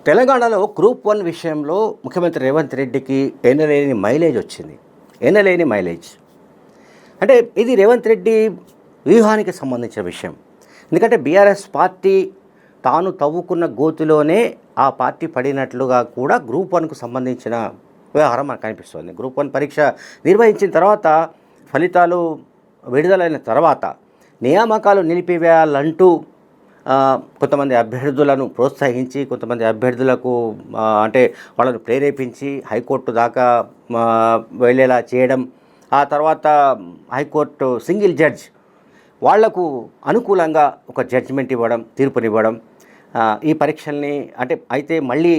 తెలంగాణలో గ్రూప్ 1 విషయంలో ముఖ్యమంత్రి రేవంత్ రెడ్డికి ఎనలేని మైలేజ్ వచ్చింది. ఎనలేని మైలేజ్. అంటే ఇది రేవంత్ రెడ్డి వ్యూహానికి సంబంధించిన విషయం. ఎందుకంటే బీఆర్ఎస్ పార్టీ తాను తవ్వుకున్న గోతిలోనే ఆ పార్టీ పడినట్లుగా కూడా గ్రూప్ 1కు సంబంధించిన వ్యవహారం మనకు కనిపిస్తుంది. గ్రూప్ 1 పరీక్ష నిర్వహించిన తర్వాత ఫలితాలు విడుదలైన తర్వాత నియామకాలు నిలిపివేయాలంటూ కొంతమంది అభ్యర్థులను ప్రోత్సహించి కొంతమంది అభ్యర్థులకు అంటే వాళ్ళను ప్రేరేపించి హైకోర్టు దాకా వెళ్ళేలా చేయడం, ఆ తర్వాత హైకోర్టు సింగిల్ జడ్జ్ వాళ్లకు అనుకూలంగా ఒక జడ్జిమెంట్ ఇవ్వడం, తీర్పునివ్వడం, ఈ పరీక్షల్ని అయితే మళ్ళీ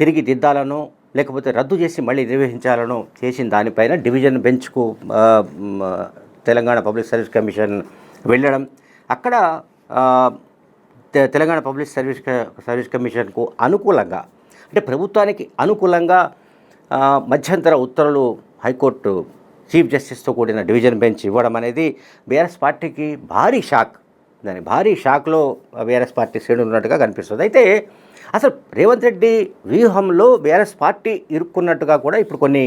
తిరిగి దిద్దాలనో లేకపోతే రద్దు చేసి మళ్ళీ నిర్వహించాలనో చేసిన దానిపైన డివిజన్ బెంచ్కు తెలంగాణ పబ్లిక్ సర్వీస్ కమిషన్ వెళ్ళడం, అక్కడ తెలంగాణ పబ్లిక్ సర్వీస్ కమిషన్కు అనుకూలంగా అంటే ప్రభుత్వానికి అనుకూలంగా మధ్యంతర ఉత్తర్వులు హైకోర్టు చీఫ్ జస్టిస్తో కూడిన డివిజన్ బెంచ్ ఇవ్వడం అనేది బీఆర్ఎస్ పార్టీకి భారీ షాక్. భారీ షాక్లో బీఆర్ఎస్ పార్టీ శ్రేణులు ఉన్నట్టుగా కనిపిస్తుంది. అయితే అసలు రేవంత్ రెడ్డి వ్యూహంలో బీఆర్ఎస్ పార్టీ ఇరుక్కున్నట్టుగా కూడా ఇప్పుడు కొన్ని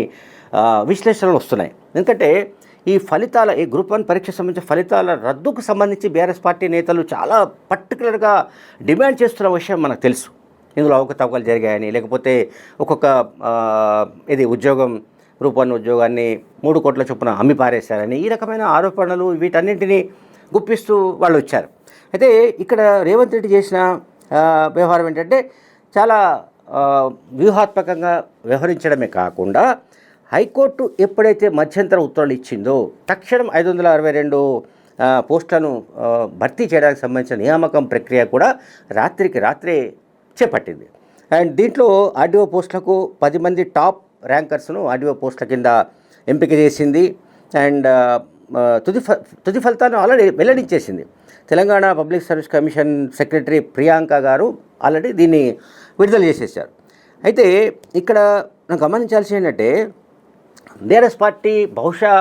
విశ్లేషణలు వస్తున్నాయి. ఎందుకంటే ఈ గ్రూప్ 1 పరీక్ష సంబంధించిన ఫలితాల రద్దుకు సంబంధించి బీఆర్ఎస్ పార్టీ నేతలు చాలా పర్టికులర్గా డిమాండ్ చేస్తున్న విషయం మనకు తెలుసు. ఇందులో అవకతవకలు జరిగాయని, లేకపోతే ఒక్కొక్క ఉద్యోగం గ్రూప్ 1 ఉద్యోగాన్ని 3 కోట్ల చొప్పున అమ్మి పారేశారని, ఈ రకమైన ఆరోపణలు వీటన్నింటినీ గుప్పిస్తూ వాళ్ళు వచ్చారు. అయితే ఇక్కడ రేవంత్ రెడ్డి చేసిన వ్యవహారం ఏంటంటే చాలా వ్యూహాత్మకంగా వ్యవహరించడమే కాకుండా హైకోర్టు ఎప్పుడైతే మధ్యంతర ఉత్తర్వులు ఇచ్చిందో తక్షణం 562 పోస్టులను భర్తీ చేయడానికి సంబంధించిన నియామకం ప్రక్రియ కూడా రాత్రికి రాత్రే చేపట్టింది. అండ్ దీంట్లో ఆర్డీఓ పోస్టులకు 10 మంది టాప్ ర్యాంకర్స్ను ఆర్డీఓ పోస్టుల కింద ఎంపిక చేసింది. అండ్ తుది ఫలితాన్ని ఆల్రెడీ వెల్లడించేసింది. Telangana public service commission secretary Priyanka garu already దీన్ని విడుదల చేసేసారు. అయితే ఇక్కడ గమనించాల్సి ఏంటంటే బీఆర్ఎస్ పార్టీ బహుశా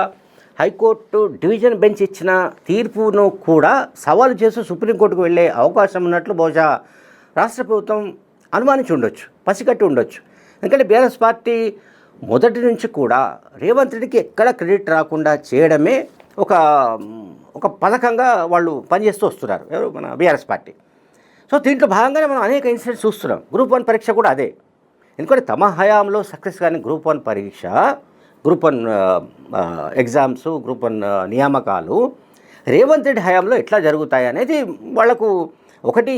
హైకోర్టు డివిజన్ బెంచ్ ఇచ్చిన తీర్పును కూడా సవాలు చేస్తూ సుప్రీంకోర్టుకు వెళ్ళే అవకాశం ఉన్నట్లు బహుశా రాష్ట్ర ప్రభుత్వం అనుమానించి ఉండొచ్చు, పసిగట్టి ఉండొచ్చు. ఎందుకంటే బీఆర్ఎస్ పార్టీ మొదటి నుంచి కూడా రేవంత్ రెడ్డికి ఎక్కడ క్రెడిట్ రాకుండా చేయడమే ఒక పథకంగా వాళ్ళు పనిచేస్తూ వస్తున్నారు, ఎవరు మన బీఆర్ఎస్ పార్టీ. సో దీంట్లో భాగంగానే మనం అనేక ఇన్సిడెంట్స్ చూస్తున్నాం. గ్రూప్ 1 పరీక్ష కూడా అదే. ఎందుకంటే తమ హయాంలో సక్సెస్ కానీ గ్రూప్ 1 పరీక్ష, గ్రూప్ 1 ఎగ్జామ్స్, గ్రూప్ 1 నియామకాలు రేవంత్ రెడ్డి హయాంలో ఎట్లా జరుగుతాయి అనేది వాళ్లకు ఒకటి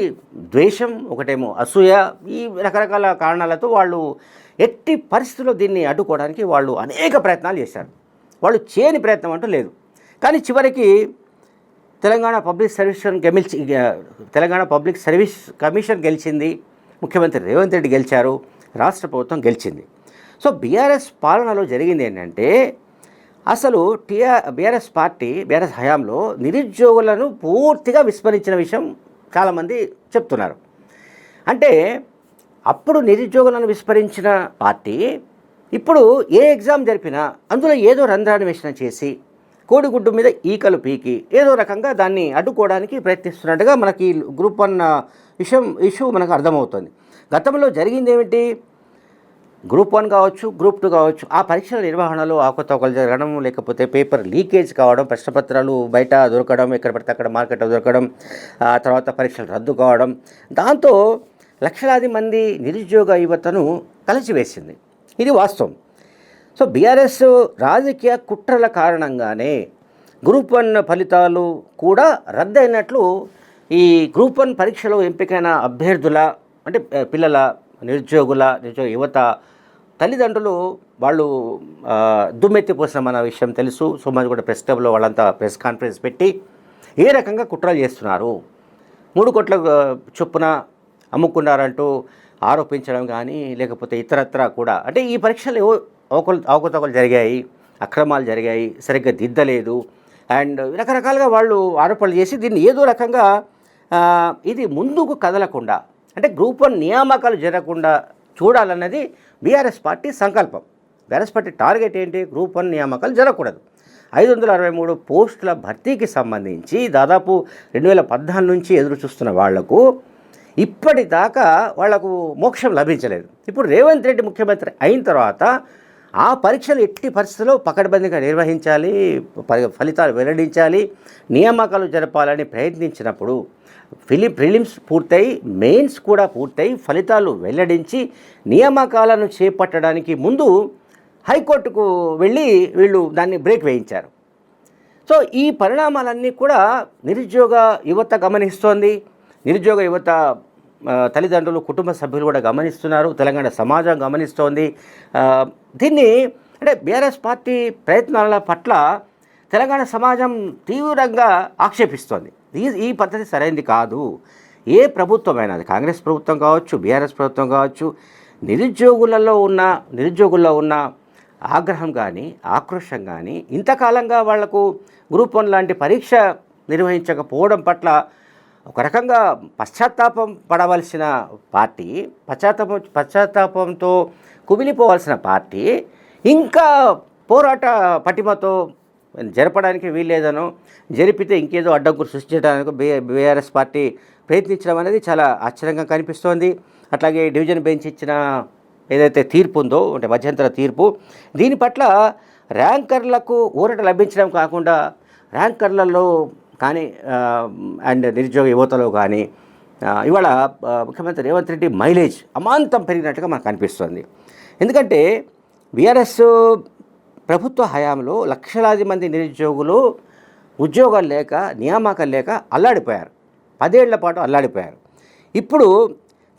ద్వేషం, ఒకటేమో అసూయ, ఈ రకరకాల కారణాలతో వాళ్ళు ఎట్టి పరిస్థితుల్లో దీన్ని అడ్డుకోవడానికి వాళ్ళు అనేక ప్రయత్నాలు చేశారు. వాళ్ళు చేయని ప్రయత్నం అంటూ లేదు. కానీ చివరికి తెలంగాణ పబ్లిక్ సర్వీస్ కమిషన్ గెలిచింది, ముఖ్యమంత్రి రేవంత్ రెడ్డి గెలిచారు, రాష్ట్ర ప్రభుత్వం గెలిచింది. సో బీఆర్ఎస్ పాలనలో జరిగింది ఏంటంటే అసలు బీఆర్ఎస్ హయాంలో నిరుద్యోగులను పూర్తిగా విస్మరించిన విషయం చాలామంది చెప్తున్నారు. అంటే అప్పుడు నిరుద్యోగులను విస్మరించిన పార్టీ ఇప్పుడు ఏ ఎగ్జామ్ జరిపినా అందులో ఏదో రంధ్రాన్వేషణ చేసి కోడిగుడ్డు మీద ఈకలు పీకి ఏదో రకంగా దాన్ని అడ్డుకోవడానికి ప్రయత్నిస్తున్నట్టుగా మనకి గ్రూప్ 1 ఇష్యూ మనకు అర్థమవుతుంది. గతంలో జరిగింది ఏమిటి? గ్రూప్ 1 కావచ్చు, గ్రూప్ 2 కావచ్చు, ఆ పరీక్షల నిర్వహణలో అవకతవకలు జరగడం, లేకపోతే పేపర్ లీకేజ్ కావడం, ప్రశ్నపత్రాలు బయట దొరకడం, ఎక్కడ పడితే అక్కడ మార్కెట్లో దొరకడం, తర్వాత పరీక్షలు రద్దు కావడం, దాంతో లక్షలాది మంది నిరుద్యోగ యువతను కలిసివేసింది. ఇది వాస్తవం. సో బీఆర్ఎస్ రాజకీయ కుట్రల కారణంగానే గ్రూప్ 1 ఫలితాలు కూడా రద్దయినట్లు ఈ గ్రూప్ 1 పరీక్షలో ఎంపికైన అభ్యర్థుల అంటే పిల్లల నిరుద్యోగ యువత తల్లిదండ్రులు వాళ్ళు దుమ్మెత్తిపోసిన మన విషయం తెలుసు. సోమవారం కూడా ప్రెస్ క్లబ్లో వాళ్ళంతా ప్రెస్ కాన్ఫరెన్స్ పెట్టి ఏ రకంగా కుట్రలు చేస్తున్నారు, 3 కోట్ల చొప్పున అమ్ముకున్నారంటూ ఆరోపించడం కానీ, లేకపోతే ఇతరత్ర కూడా అంటే ఈ పరీక్షలు అవకతవకలు జరిగాయి, అక్రమాలు జరిగాయి, సరిగ్గా దిద్దలేదు అండ్ రకరకాలుగా వాళ్ళు ఆరోపణలు చేసి దీన్ని ఏదో రకంగా ఇది ముందుకు కదలకుండా అంటే గ్రూప్ 1 నియామకాలు జరగకుండా చూడాలన్నది బీఆర్ఎస్ పార్టీ సంకల్పం. బీఆర్ఎస్ పార్టీ టార్గెట్ ఏంటి? గ్రూప్ 1 నియామకాలు జరగకూడదు. 563 పోస్టుల భర్తీకి సంబంధించి దాదాపు 2014 నుంచి ఎదురు చూస్తున్న వాళ్లకు ఇప్పటిదాకా వాళ్లకు మోక్షం లభించలేదు. ఇప్పుడు రేవంత్ రెడ్డి ముఖ్యమంత్రి అయిన తర్వాత ఆ పరీక్షలు ఎట్టి పరిస్థితుల్లో పకడ్బందీగా నిర్వహించాలి, ఫలితాలు వెల్లడించాలి, నియామకాలు జరపాలని ప్రయత్నించినప్పుడు ప్రిలిమ్స్ పూర్తయి మెయిన్స్ కూడా పూర్తయి ఫలితాలు వెల్లడించి నియామకాలను చేపట్టడానికి ముందు హైకోర్టుకు వెళ్ళి వీళ్ళు దాన్ని బ్రేక్ వేయించారు. సో ఈ పరిణామాలన్నీ కూడా నిరుద్యోగ యువత గమనిస్తోంది, నిరుద్యోగ యువత తల్లిదండ్రులు కుటుంబ సభ్యులు కూడా గమనిస్తున్నారు, తెలంగాణ సమాజం గమనిస్తోంది. దీన్ని అంటే బీఆర్ఎస్ పార్టీ ప్రయత్నాల పట్ల తెలంగాణ సమాజం తీవ్రంగా ఆక్షేపిస్తోంది. ఈ పద్ధతి సరైనది కాదు. ఏ ప్రభుత్వమైనా, అది కాంగ్రెస్ ప్రభుత్వం కావచ్చు, బీఆర్ఎస్ ప్రభుత్వం కావచ్చు, నిరుద్యోగుల్లో ఉన్న ఆగ్రహం కానీ ఆక్రోశం కానీ ఇంతకాలంగా వాళ్లకు గ్రూప్ 1 లాంటి పరీక్ష నిర్వహించకపోవడం పట్ల ఒక రకంగా పశ్చాత్తాపం పడవలసిన పార్టీ, పశ్చాత్తాపంతో కుమిలిపోవాల్సిన పార్టీ ఇంకా పోరాట పటిమతో జరపడానికి వీల్లేదనో, జరిపితే ఇంకేదో అడ్డంకులు సృష్టించడానికి బీఆర్ఎస్ పార్టీ ప్రయత్నించడం అనేది చాలా ఆశ్చర్యంగా కనిపిస్తోంది. అట్లాగే డివిజన్ బెంచ్ ఇచ్చిన ఏదైతే తీర్పు ఉందో, అంటే మధ్యంతర తీర్పు, దీని పట్ల ర్యాంకర్లకు ఊరట లభించడం కాకుండా ర్యాంకర్లలో కానీ అండ్ నిరుద్యోగ యువతలో కానీ ఇవాళ ముఖ్యమంత్రి రేవంత్ రెడ్డి మైలేజ్ అమాంతం పెరిగినట్టుగా మనకు అనిపిస్తుంది. ఎందుకంటే బీఆర్ఎస్ ప్రభుత్వ హయాంలో లక్షలాది మంది నిరుద్యోగులు ఉద్యోగాలు లేక, నియామకాలు లేక అల్లాడిపోయారు, 10 ఏళ్ల పాటు అల్లాడిపోయారు. ఇప్పుడు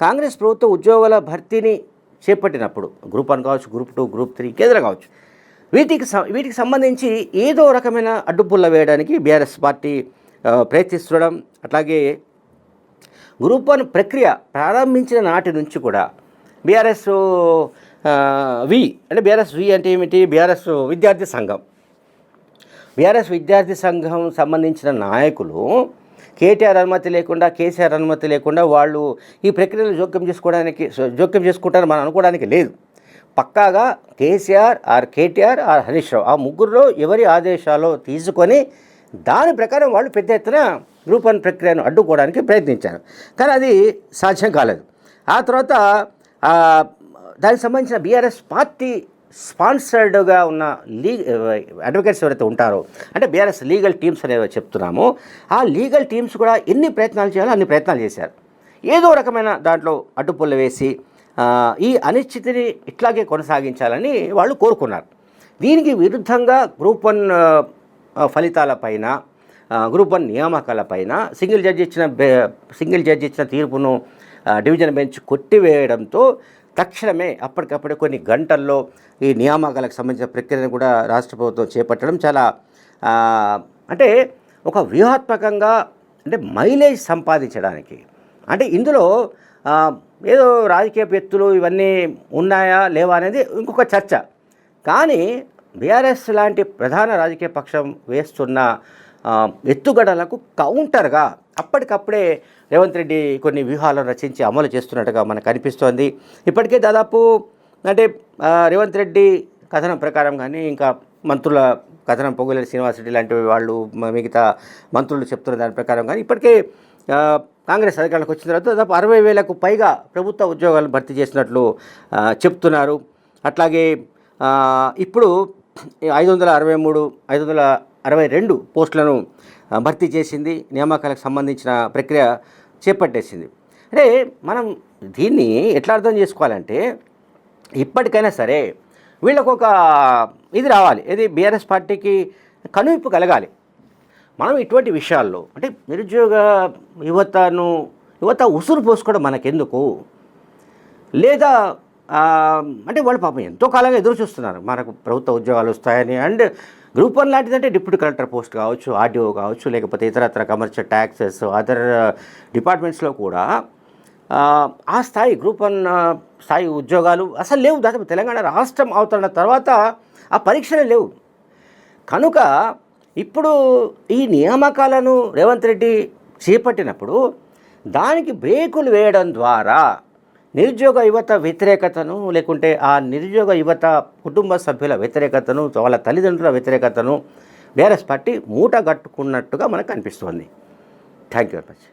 కాంగ్రెస్ ప్రభుత్వం ఉద్యోగాల భర్తీని చేపట్టినప్పుడు గ్రూప్ 1 కావచ్చు, గ్రూప్ 2, గ్రూప్ 3 కేంద్ర కావచ్చు, వీటికి సంబంధించి ఏదో రకమైన అడ్డుపుల్ల వేయడానికి బీఆర్ఎస్ పార్టీ ప్రయత్నిస్తుండడం, అట్లాగే గ్రూప్ 1 ప్రక్రియ ప్రారంభించిన నాటి నుంచి కూడా బీఆర్ఎస్ వి అంటే ఏమిటి, బీఆర్ఎస్ విద్యార్థి సంఘం సంబంధించిన నాయకులు కేటీఆర్ అనుమతి లేకుండా, కేసీఆర్ అనుమతి లేకుండా వాళ్ళు ఈ ప్రక్రియలో జోక్యం చేసుకుంటారని మనం అనుకోవడానికి లేదు. పక్కాగా కేటీఆర్ హరీష్ రావు, ఆ ముగ్గురులో ఎవరి ఆదేశాలు తీసుకొని దాని ప్రకారం వాళ్ళు పెద్ద ఎత్తున గ్రూప్ 1 ప్రక్రియను అడ్డుకోవడానికి ప్రయత్నించారు. కానీ అది సాధ్యం కాలేదు. ఆ తర్వాత దానికి సంబంధించిన బీఆర్ఎస్ పార్టీ స్పాన్సర్డ్గా ఉన్న అడ్వకేట్స్ ఎవరైతే ఉంటారో, అంటే బీఆర్ఎస్ లీగల్ టీమ్స్ అనేవి చెప్తున్నామో, ఆ లీగల్ టీమ్స్ కూడా ఎన్ని ప్రయత్నాలు చేయాలో అన్ని ప్రయత్నాలు చేశారు. ఏదో రకమైన దాంట్లో అడ్డుపుల్ల వేసి ఈ అనిశ్చితిని ఇట్లాగే కొనసాగించాలని వాళ్ళు కోరుకున్నారు. దీనికి విరుద్ధంగా గ్రూప్ 1 ఫలితాలపైన, గ్రూప్ 1 నియామకాలపైన సింగిల్ జడ్జి ఇచ్చిన తీర్పును డివిజన్ బెంచ్ కొట్టివేయడంతో తక్షణమే అప్పటికప్పుడే కొన్ని గంటల్లో ఈ నియామకాలకు సంబంధించిన ప్రక్రియను కూడా రాష్ట్ర ప్రభుత్వం చేపట్టడం చాలా అంటే ఒక వ్యూహాత్మకంగా, అంటే మైలేజ్ సంపాదించడానికి. అంటే ఇందులో ఏదో రాజకీయ వ్యక్తులు ఇవన్నీ ఉన్నాయా లేవా అనేది ఇంకొక చర్చ. కానీ బీఆర్ఎస్ లాంటి ప్రధాన రాజకీయ పక్షం వేస్తున్న ఎత్తుగడలకు కౌంటర్గా అప్పటికప్పుడే రేవంత్ రెడ్డి కొన్ని వ్యూహాలను రచించి అమలు చేస్తున్నట్టుగా మనకు అనిపిస్తోంది. ఇప్పటికే దాదాపు అంటే రేవంత్ రెడ్డి కథనం ప్రకారం కానీ, ఇంకా మంత్రుల కథనం, పొంగులేటి శ్రీనివాసరెడ్డి లాంటి వాళ్ళు, మిగతా మంత్రులు చెప్తున్న దాని ప్రకారం కానీ ఇప్పటికే కాంగ్రెస్ అధికారంలోకి వచ్చిన తర్వాత దాదాపు 60,000కు పైగా ప్రభుత్వ ఉద్యోగాలు భర్తీ చేసినట్లు చెప్తున్నారు. అట్లాగే ఇప్పుడు 562 పోస్టులను భర్తీ చేసింది, నియామకాలకు సంబంధించిన ప్రక్రియ చేపట్టేసింది. అంటే మనం దీన్ని ఎట్లా అర్థం చేసుకోవాలంటే, ఇప్పటికైనా సరే వీళ్ళకు ఒక ఇది రావాలి, ఇది బీఆర్ఎస్ పార్టీకి కనువిప్పు కలగాలి. మనం ఇటువంటి విషయాల్లో అంటే నిరుద్యోగ యువత ఉసురు పోసుకోవడం మనకెందుకు, లేదా అంటే వాళ్ళు పాపం ఎంతో కాలంగా ఎదురు చూస్తున్నారు మనకు ప్రభుత్వ ఉద్యోగాలు వస్తాయని. అండ్ గ్రూప్ 1 లాంటిదంటే డిప్యూటీ కలెక్టర్ పోస్ట్ కావచ్చు, ఆర్డీఓ కావచ్చు, లేకపోతే ఇతరత్ర కమర్షియల్ ట్యాక్సెస్, అదర్ డిపార్ట్మెంట్స్లో కూడా ఆ స్థాయి గ్రూప్ 1 స్థాయి ఉద్యోగాలు అసలు లేవు. దాదాపు తెలంగాణ రాష్ట్రం అవుతున్న తర్వాత ఆ పరీక్షలే లేవు. కనుక ఇప్పుడు ఈ నియామకాలను రేవంత్ రెడ్డి చేపట్టినప్పుడు దానికి బ్రేకులు వేయడం ద్వారా నిరుద్యోగ యువత వ్యతిరేకతను, లేకుంటే ఆ నిరుద్యోగ యువత కుటుంబ సభ్యుల వ్యతిరేకతను, వాళ్ళ తల్లిదండ్రుల వ్యతిరేకతను బీఆర్ఎస్ పార్టీ మూటగట్టుకున్నట్టుగా మనకు అనిపిస్తుంది. Thank you very much.